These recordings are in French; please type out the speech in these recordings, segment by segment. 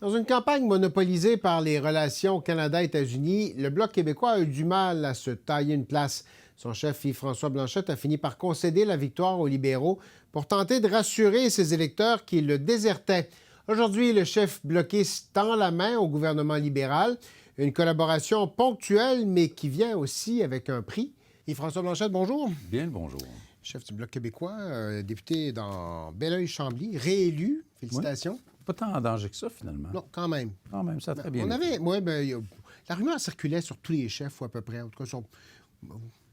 Dans une campagne monopolisée par les relations Canada-États-Unis, le Bloc québécois a eu du mal à se tailler une place. Son chef, Yves-François Blanchet, a fini par concéder la victoire aux libéraux pour tenter de rassurer ses électeurs qui le désertaient. Aujourd'hui, le chef bloquiste tend la main au gouvernement libéral. Une collaboration ponctuelle, mais qui vient aussi avec un prix. Yves-François Blanchet, bonjour. Bien le bonjour. Chef du Bloc québécois, député dans Belleuil-Chambly, réélu. Félicitations. Oui. Pas tant en danger que ça, finalement. Non, quand même. Quand même, ça a très bien la rumeur circulait sur tous les chefs, ou à peu près. En tout cas,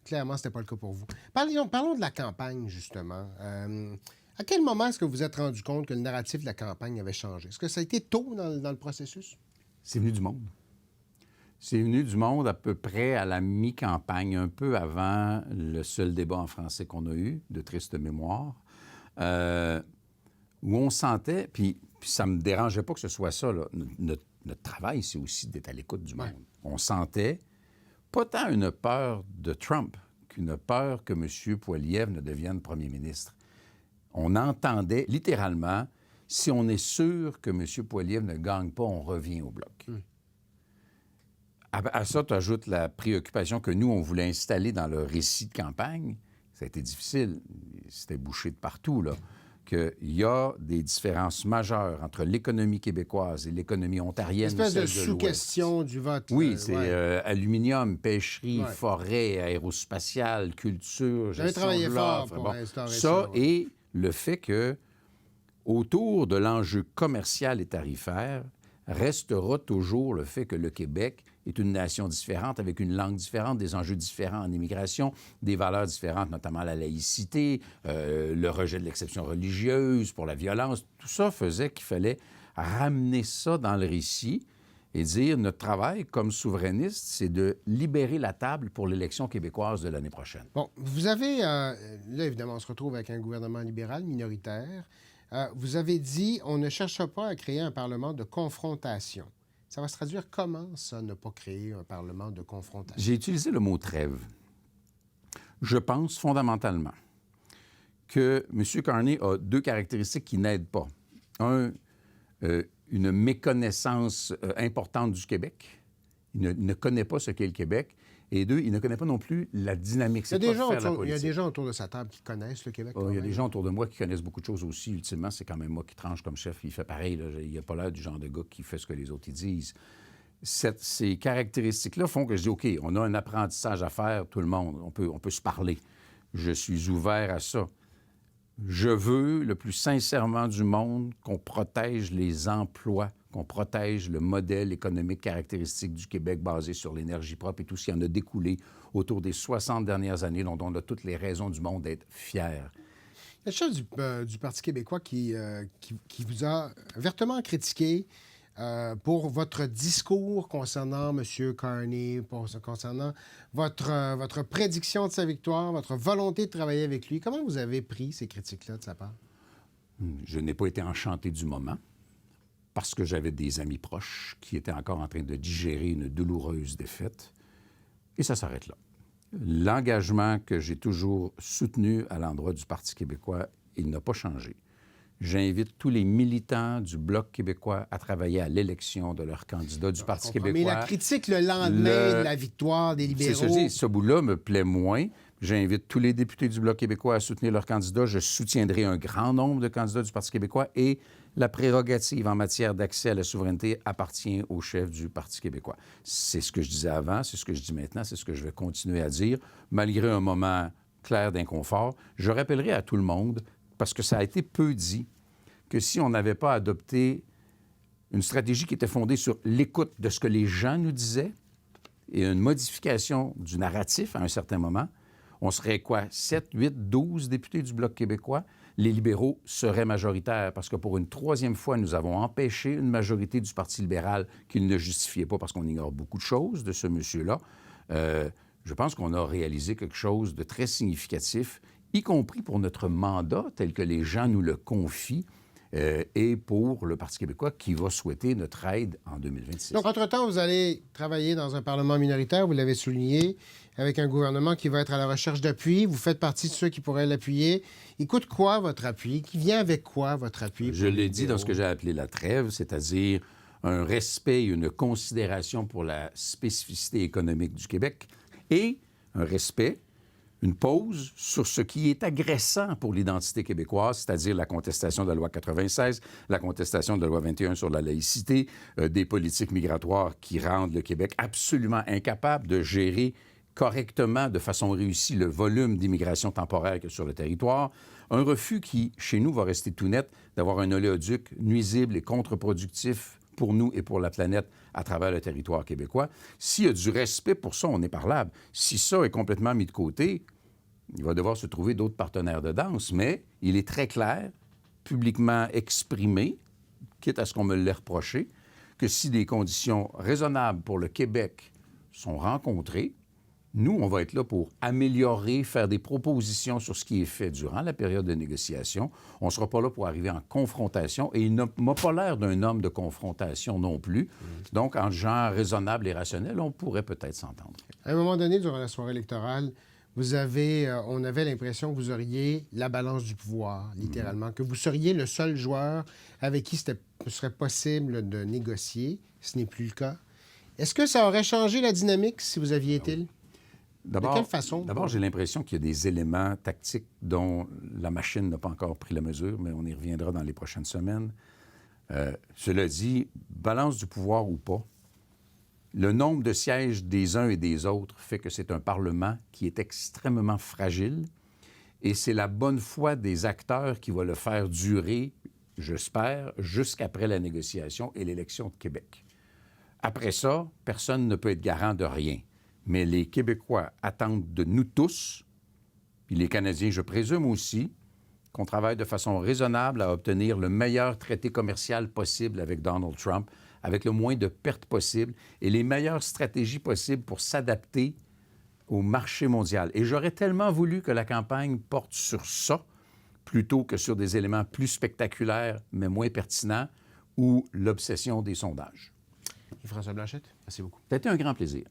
clairement, ce n'était pas le cas pour vous. Parlons de la campagne, justement. À quel moment est-ce que vous vous êtes rendu compte que le narratif de la campagne avait changé? Est-ce que ça a été tôt dans le processus? C'est venu du monde. C'est venu du monde à peu près à la mi-campagne, un peu avant le seul débat en français qu'on a eu, de triste mémoire, où on sentait, puis ça ne me dérangeait pas que ce soit ça, là. Notre travail, c'est aussi d'être à l'écoute du monde. Ouais. On sentait pas tant une peur de Trump qu'une peur que M. Poilievre ne devienne premier ministre. On entendait littéralement, si on est sûr que M. Poilievre ne gagne pas, on revient au Bloc. À ça, tu ajoutes la préoccupation que nous, on voulait installer dans le récit de campagne. Ça a été difficile. C'était bouché de partout, là. Qu'il y a des différences majeures entre l'économie québécoise et l'économie ontarienne. Une espèce de sous-question du vote. Oui, c'est aluminium, pêcherie, forêt, aérospatiale, culture, J'avais travaillé fort pour instaurer ça. Et le fait que, autour de l'enjeu commercial et tarifaire, restera toujours le fait que le Québec est une nation différente, avec une langue différente, des enjeux différents en immigration, des valeurs différentes, notamment la laïcité, le rejet de l'exception religieuse pour la violence. Tout ça faisait qu'il fallait ramener ça dans le récit et dire notre travail comme souverainiste, c'est de libérer la table pour l'élection québécoise de l'année prochaine. Bon, vous avez, là évidemment, on se retrouve avec un gouvernement libéral minoritaire. Vous avez dit, on ne cherche pas à créer un Parlement de confrontation. Ça va se traduire comment, ça, ne pas créer un Parlement de confrontation? J'ai utilisé le mot trêve. Je pense fondamentalement que M. Carney a deux caractéristiques qui n'aident pas. Un, une méconnaissance importante du Québec. Il ne connaît pas ce qu'est le Québec. Et deux, il ne connaît pas non plus la dynamique. Il y a des gens autour de sa table qui connaissent le Québec. Il y a des gens autour de moi qui connaissent beaucoup de choses aussi. Ultimement, c'est quand même moi qui tranche comme chef. Il fait pareil. Là. Il n'a pas l'air du genre de gars qui fait ce que les autres ils disent. Ces caractéristiques-là font que je dis, OK, on a un apprentissage à faire, tout le monde. On peut se parler. Je suis ouvert à ça. Je veux, le plus sincèrement du monde, qu'on protège les emplois, qu'on protège le modèle économique caractéristique du Québec basé sur l'énergie propre et tout ce qui en a découlé autour des 60 dernières années, dont on a toutes les raisons du monde d'être fiers. Le chef du Parti québécois qui vous a vertement critiqué pour votre discours concernant M. Carney, concernant votre prédiction de sa victoire, votre volonté de travailler avec lui. Comment vous avez pris ces critiques-là de sa part? Je n'ai pas été enchanté du moment parce que j'avais des amis proches qui étaient encore en train de digérer une douloureuse défaite. Et ça s'arrête là. L'engagement que j'ai toujours soutenu à l'endroit du Parti québécois, il n'a pas changé. J'invite tous les militants du Bloc québécois à travailler à l'élection de leur candidat du Parti québécois. Mais la critique le lendemain de la victoire des libéraux... C'est ce bout-là me plaît moins. J'invite tous les députés du Bloc québécois à soutenir leur candidat. Je soutiendrai un grand nombre de candidats du Parti québécois et la prérogative en matière d'accès à la souveraineté appartient au chef du Parti québécois. C'est ce que je disais avant, c'est ce que je dis maintenant, c'est ce que je vais continuer à dire, malgré un moment clair d'inconfort. Je rappellerai à tout le monde, parce que ça a été peu dit, que si on n'avait pas adopté une stratégie qui était fondée sur l'écoute de ce que les gens nous disaient et une modification du narratif à un certain moment, on serait quoi? 7, 8, 12 députés du Bloc québécois? Les libéraux seraient majoritaires parce que pour une troisième fois, nous avons empêché une majorité du Parti libéral qu'il ne justifiait pas parce qu'on ignore beaucoup de choses de ce monsieur-là. Je pense qu'on a réalisé quelque chose de très significatif, y compris pour notre mandat tel que les gens nous le confient et pour le Parti québécois qui va souhaiter notre aide en 2026. Donc, entre-temps, vous allez travailler dans un Parlement minoritaire, vous l'avez souligné, avec un gouvernement qui va être à la recherche d'appui. Vous faites partie de ceux qui pourraient l'appuyer. Il coûte quoi, votre appui? Qui vient avec quoi, votre appui? Je l'ai dit dans ce que j'ai appelé la trêve, c'est-à-dire un respect et une considération pour la spécificité économique du Québec et un respect, une pause sur ce qui est agressant pour l'identité québécoise, c'est-à-dire la contestation de la loi 96, la contestation de la loi 21 sur la laïcité, des politiques migratoires qui rendent le Québec absolument incapable de gérer correctement, de façon réussie, le volume d'immigration temporaire qu'il y a sur le territoire. Un refus qui, chez nous, va rester tout net d'avoir un oléoduc nuisible et contre-productif pour nous et pour la planète à travers le territoire québécois. S'il y a du respect pour ça, on est parlable. Si ça est complètement mis de côté, il va devoir se trouver d'autres partenaires de danse, mais il est très clair, publiquement exprimé, quitte à ce qu'on me l'ait reproché, que si des conditions raisonnables pour le Québec sont rencontrées, nous, on va être là pour améliorer, faire des propositions sur ce qui est fait durant la période de négociation. On ne sera pas là pour arriver en confrontation et il n'a pas l'air d'un homme de confrontation non plus. Donc, en genre raisonnable et rationnel, on pourrait peut-être s'entendre. À un moment donné, durant la soirée électorale, on avait l'impression que vous auriez la balance du pouvoir, littéralement, que vous seriez le seul joueur avec qui ce serait possible de négocier. Ce n'est plus le cas. Est-ce que ça aurait changé la dynamique si vous aviez été... De quelle façon? D'abord, j'ai l'impression qu'il y a des éléments tactiques dont la machine n'a pas encore pris la mesure, mais on y reviendra dans les prochaines semaines. Cela dit, balance du pouvoir ou pas, le nombre de sièges des uns et des autres fait que c'est un Parlement qui est extrêmement fragile et c'est la bonne foi des acteurs qui va le faire durer, j'espère, jusqu'après la négociation et l'élection de Québec. Après ça, personne ne peut être garant de rien. Mais les Québécois attendent de nous tous, puis les Canadiens, je présume aussi, qu'on travaille de façon raisonnable à obtenir le meilleur traité commercial possible avec Donald Trump, avec le moins de pertes possibles et les meilleures stratégies possibles pour s'adapter au marché mondial. Et j'aurais tellement voulu que la campagne porte sur ça, plutôt que sur des éléments plus spectaculaires, mais moins pertinents, ou l'obsession des sondages. François Blanchette, merci beaucoup. Ça a été un grand plaisir.